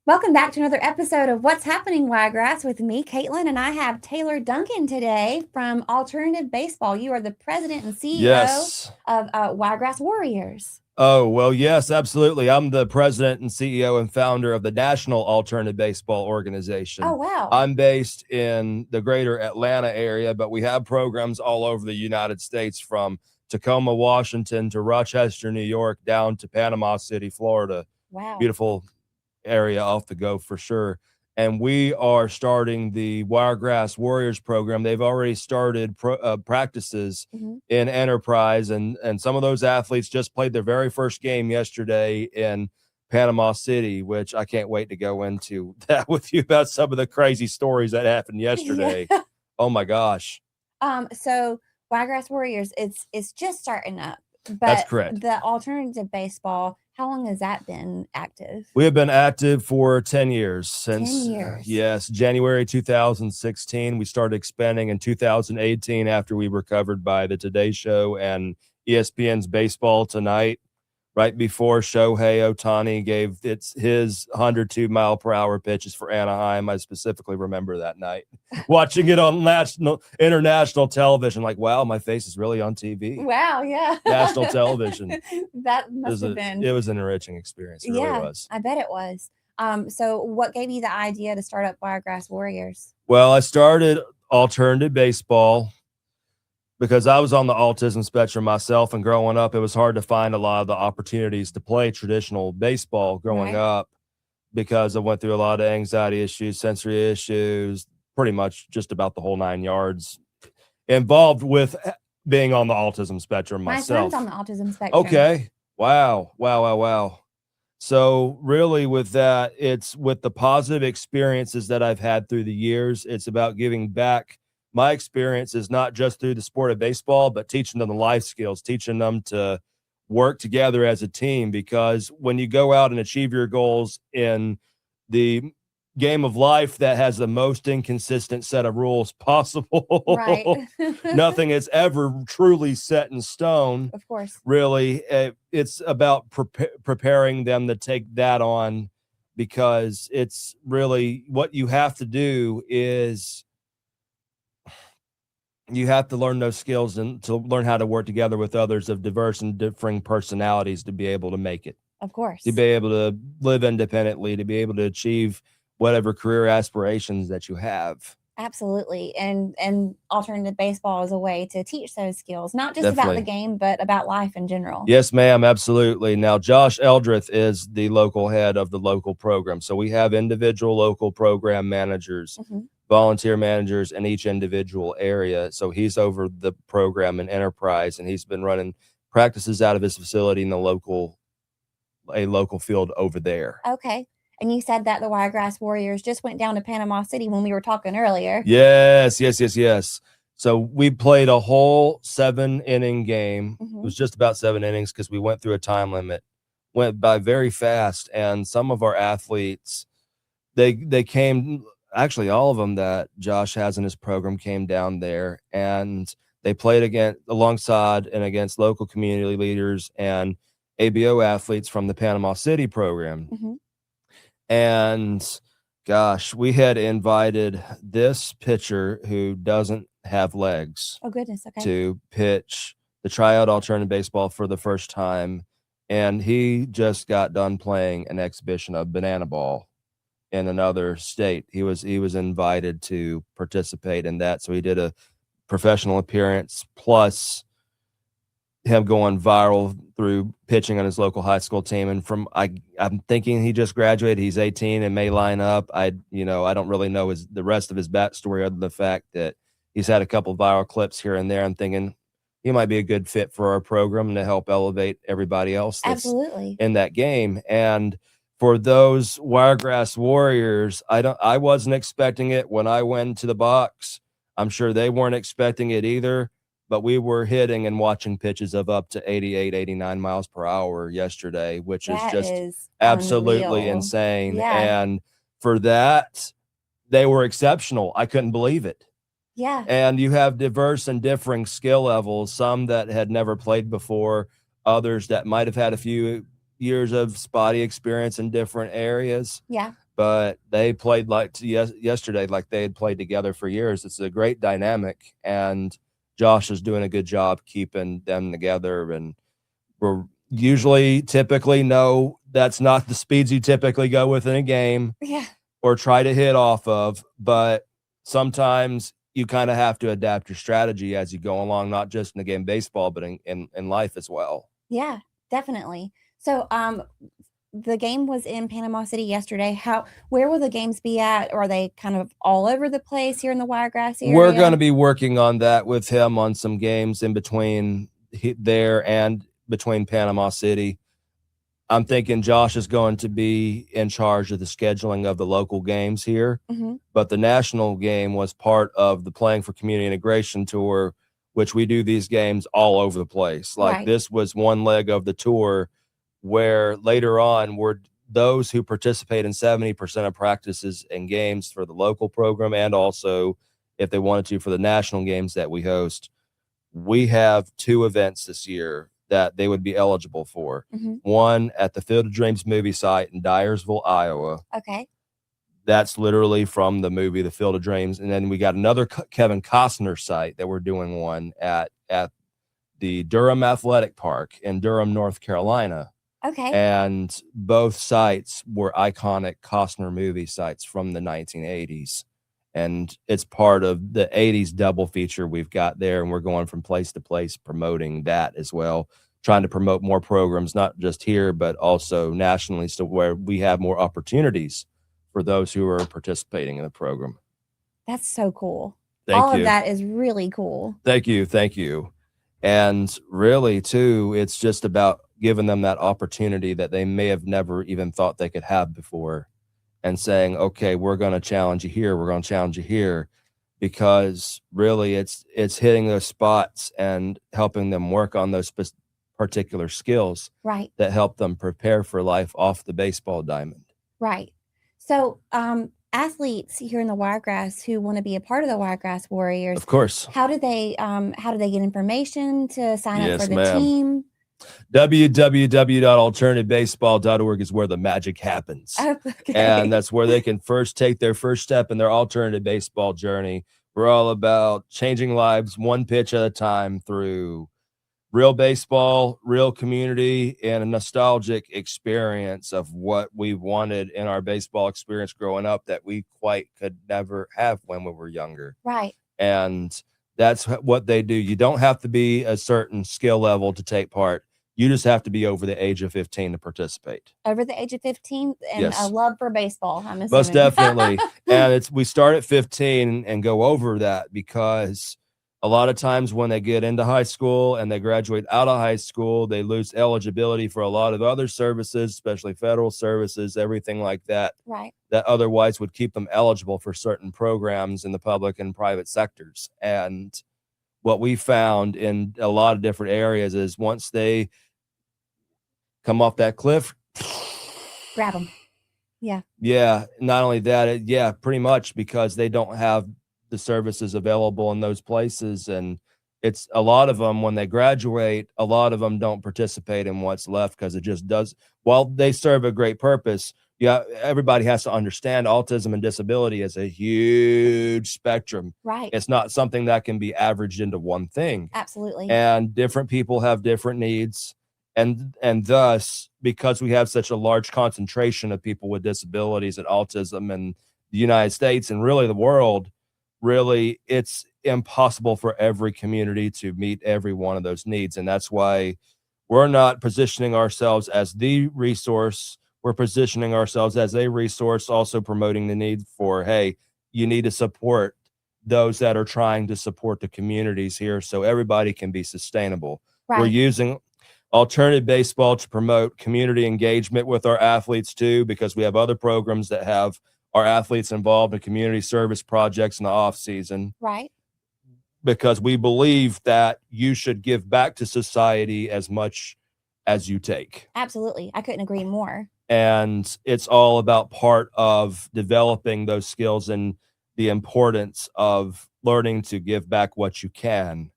Welcome back to another episode of What's Happening Wiregrass with me, Caitlin, and I have Taylor Duncan today from Alternative Baseball. You are the president and CEO Yes. of Wiregrass Warriors. Oh, well, yes, absolutely. I'm the president and CEO and founder of the National Alternative Baseball Organization. Oh, wow. I'm based in the greater Atlanta area, but we have programs all over the United States, from Tacoma, Washington to Rochester, New York, down to Panama City, Florida. Wow. Beautiful area off the go for sure. And we are starting the Wiregrass Warriors program. They've already started practices in Enterprise, and some of those athletes just played their very first game yesterday in Panama City, which I can't wait to go into that with you about some of the crazy stories that happened yesterday. Yeah. Oh my gosh. So Wiregrass Warriors, it's just starting up. But That's correct. The Alternative Baseball, how long has that been active? We have been active for 10 years. Since 10 years. Yes, January 2016. We started expanding in 2018 after we were covered by the Today Show and ESPN's Baseball Tonight, right before Shohei Ohtani gave his 102-mile-per-hour pitches for Anaheim. I specifically remember that night watching it on international television. Like, wow, my face is really on TV. Wow, yeah. National television. That must have been. It was an enriching experience. It really was. I bet it was. So what gave you the idea to start up Wiregrass Warriors? Well, I started alternative baseball because I was on the autism spectrum myself, and growing up, it was hard to find a lot of the opportunities to play traditional baseball growing up, because I went through a lot of anxiety issues, sensory issues, pretty much just about the whole 9 yards involved with being on the autism spectrum myself. My son's on the autism spectrum. Okay. Wow. So really with that, it's with the positive experiences that I've had through the years, it's about giving back my experience is not just through the sport of baseball, but teaching them the life skills, teaching them to work together as a team. Because when you go out and achieve your goals in the game of life that has the most inconsistent set of rules possible, right. Nothing is ever truly set in stone. Of course. Really, it's about preparing them to take that on, because it's really what you have to do is you have to learn those skills and to learn how to work together with others of diverse and differing personalities to be able to make it. Of course. To be able to live independently, to be able to achieve whatever career aspirations that you have. Absolutely. And alternative baseball is a way to teach those skills, not just about the game, but about life in general. Yes, ma'am. Absolutely. Now, Josh Eldreth is the local head of the local program. So we have individual local program managers, volunteer managers in each individual area. So he's over the program in Enterprise, and he's been running practices out of his facility in a local field over there. Okay. And you said that the Wiregrass Warriors just went down to Panama City when we were talking earlier. Yes. So we played a whole 7-inning game. It was just about 7 innings because we went through a time limit. Went by very fast, and some of our athletes, they came. Actually, all of them that Josh has in his program came down there, and they played alongside and against local community leaders and ABO athletes from the Panama City program. And gosh, we had invited this pitcher who doesn't have legs. Oh, goodness. Okay. To pitch the tryout alternative baseball for the first time. And he just got done playing an exhibition of banana ball in another state. He was invited to participate in that. So he did a professional appearance, plus him going viral through pitching on his local high school team. And I'm thinking he just graduated. He's 18 and may line up. I don't really know the rest of his backstory, other than the fact that he's had a couple viral clips here and there. I'm thinking he might be a good fit for our program to help elevate everybody else that's in that game. And for those Wiregrass Warriors, I wasn't expecting it when I went to the box. I'm sure they weren't expecting it either. But we were hitting and watching pitches of up to 88, 89 miles per hour yesterday, which is just absolutely insane. Yeah. And for that, they were exceptional. I couldn't believe it. Yeah. And you have diverse and differing skill levels, some that had never played before, others that might have had a few years of spotty experience in different areas. Yeah. but they played like yesterday, like they had played together for years. It's a great dynamic, and Josh is doing a good job keeping them together. And we're typically, no, that's not the speeds you typically go with in a game Yeah. or try to hit off of, but sometimes you kind of have to adapt your strategy as you go along, not just in the game of baseball, but in life as well. Yeah, definitely. So, the game was in Panama City yesterday. Where will the games be at? Or are they kind of all over the place here in the Wiregrass We're going to area? be working on that with him on some games in between there and between Panama City. I'm thinking Josh is going to be in charge of the scheduling of the local games here, but the national game was part of the Playing for Community Integration Tour, which we do these games all over the place. Like Right. this was one leg of the tour where later on were those who participate in 70% of practices and games for the local program, and also if they wanted to for the national games that we host. We have 2 events this year that they would be eligible for. One at the Field of Dreams movie site in Dyersville, Iowa. Okay. That's literally from the movie The Field of Dreams. And then we got another Kevin Costner site that we're doing one at the Durham Athletic Park in Durham, North Carolina. Okay. And both sites were iconic Costner movie sites from the 1980s. And it's part of the 80s double feature we've got there. And we're going from place to place promoting that as well, trying to promote more programs, not just here, but also nationally, so where we have more opportunities for those who are participating in the program. That's so cool. Thank All you. of that is really cool. Thank you. Thank you. And really, too, it's just about giving them that opportunity that they may have never even thought they could have before, and saying, okay, we're going to challenge you here. We're going to challenge you here, because really it's hitting those spots and helping them work on those particular skills Right. that help them prepare for life off the baseball diamond. Right. So, athletes here in the Wiregrass who want to be a part of the Wiregrass Warriors, Of course. how do they get information to sign up for the ma'am. team? www.alternativebaseball.org is where the magic happens. Okay. And that's where they can take their first step in their alternative baseball journey. We're all about changing lives one pitch at a time through real baseball, real community, and a nostalgic experience of what we wanted in our baseball experience growing up that we quite could never have when we were younger. Right. And that's what they do. You don't have to be a certain skill level to take part. You just have to be over the age of 15 to participate. Over the age of 15 and Yes. a love for baseball, I'm assuming. Most definitely. And we start at 15 and go over that, because a lot of times when they get into high school and they graduate out of high school, they lose eligibility for a lot of other services, especially federal services, everything like that. Right. That otherwise would keep them eligible for certain programs in the public and private sectors. And what we found in a lot of different areas is once they come off that cliff, grab them. Yeah. Yeah. Not only that, pretty much, because they don't have the services available in those places. And it's a lot of them, when they graduate, a lot of them don't participate in what's left, because it just does, while they serve a great purpose. Yeah, everybody has to understand autism and disability is a huge spectrum. Right. It's not something that can be averaged into one thing. Absolutely. And different people have different needs. And thus, because we have such a large concentration of people with disabilities and autism in the United States and really the world, really, it's impossible for every community to meet every one of those needs. And that's why we're not positioning ourselves as the resource. We're positioning ourselves as a resource, also promoting the need for, hey, you need to support those that are trying to support the communities here so everybody can be sustainable. Right. We're using alternative baseball to promote community engagement with our athletes too, because we have other programs that have our athletes involved in community service projects in the off season. Right. Because we believe that you should give back to society as much as you take. Absolutely. I couldn't agree more. And it's all about part of developing those skills and the importance of learning to give back what you can.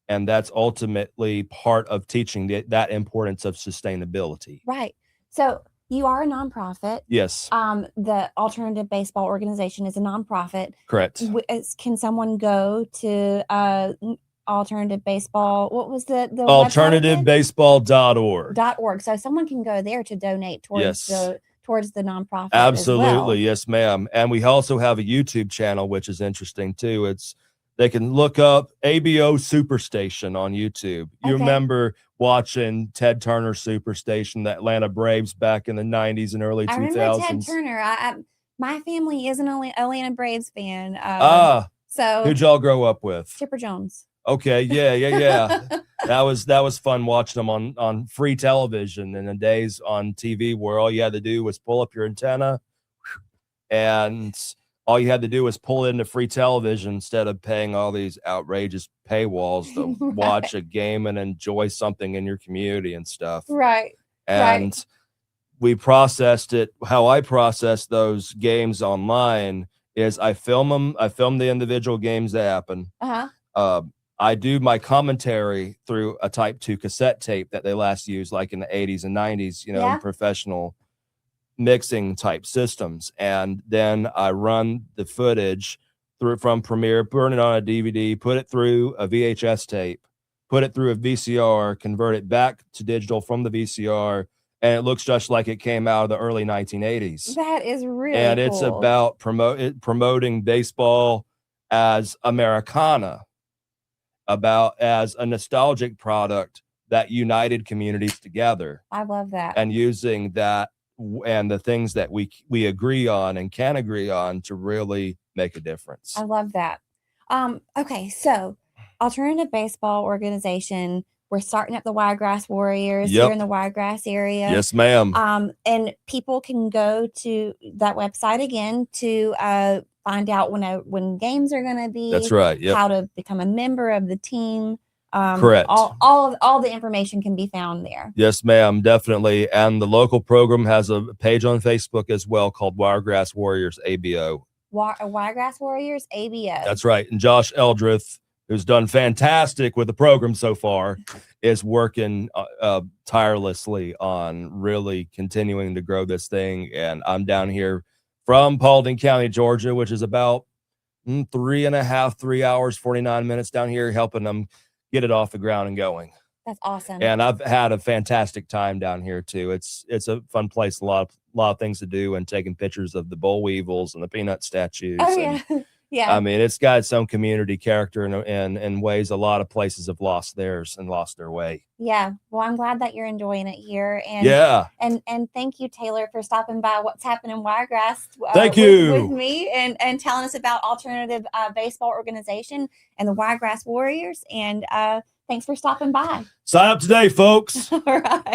And that's ultimately part of teaching that importance of sustainability. Right. So You are a nonprofit. Yes. The Alternative Baseball Organization is a nonprofit. Correct. Can someone go to Alternative Baseball? What was the AlternativeBaseball.org. .org. So someone can go there to donate towards the nonprofit. Absolutely, as well. yes, ma'am. And we also have a YouTube channel, which is interesting too. They can look up ABO Superstation on YouTube. You remember watching Ted Turner Superstation, the Atlanta Braves back in the 90s and early 2000s? I remember Ted Turner. My family is an Atlanta Braves fan. So who'd y'all grow up with? Chipper Jones. Okay, yeah. That was fun watching them on free television in the days on TV where all you had to do was pull up your antenna and all you had to do was pull into free television instead of paying all these outrageous paywalls to watch a game and enjoy something in your community and stuff. Right. And we processed it. How I process those games online is I film them. I film the individual games that happen. I do my commentary through a Type 2 cassette tape that they last used like in the 80s and 90s, in professional mixing type systems. And then I run the footage from Premiere, burn it on a DVD, put it through a VHS tape, put it through a VCR, convert it back to digital from the VCR, and it looks just like it came out of the early 1980s. That is really cool. It's about promoting baseball as Americana, as a nostalgic product that united communities together. I love that. And using that and the things that we agree on and can agree on to really make a difference. I love that. Okay, so Alternative Baseball Organization, we're starting up the Wiregrass Warriors here in the Wiregrass area. Yes, ma'am. And people can go to that website again to find out when games are going to be. That's right. Yep. How to become a member of the team. Correct. All the information can be found there. Yes, ma'am, definitely. And the local program has a page on Facebook as well called Wiregrass Warriors ABO. Wiregrass Warriors ABO. That's right. And Josh Eldreth, who's done fantastic with the program so far, is working tirelessly on really continuing to grow this thing. And I'm down here from Paulding County, Georgia, which is about 3 hours, 49 minutes down here, helping them get it off the ground and going. That's awesome. And I've had a fantastic time down here too. It's a fun place, a lot of things to do, and taking pictures of the boll weevils and the peanut statues. Oh yeah. Yeah. I mean, it's got its own community character in ways a lot of places have lost theirs and lost their way. Yeah. Well, I'm glad that you're enjoying it here. And and thank you, Taylor, for stopping by What's Happening Wiregrass. Thank you. With me and telling us about Alternative Baseball Organization and the Wiregrass Warriors. And thanks for stopping by. Sign up today, folks. All right.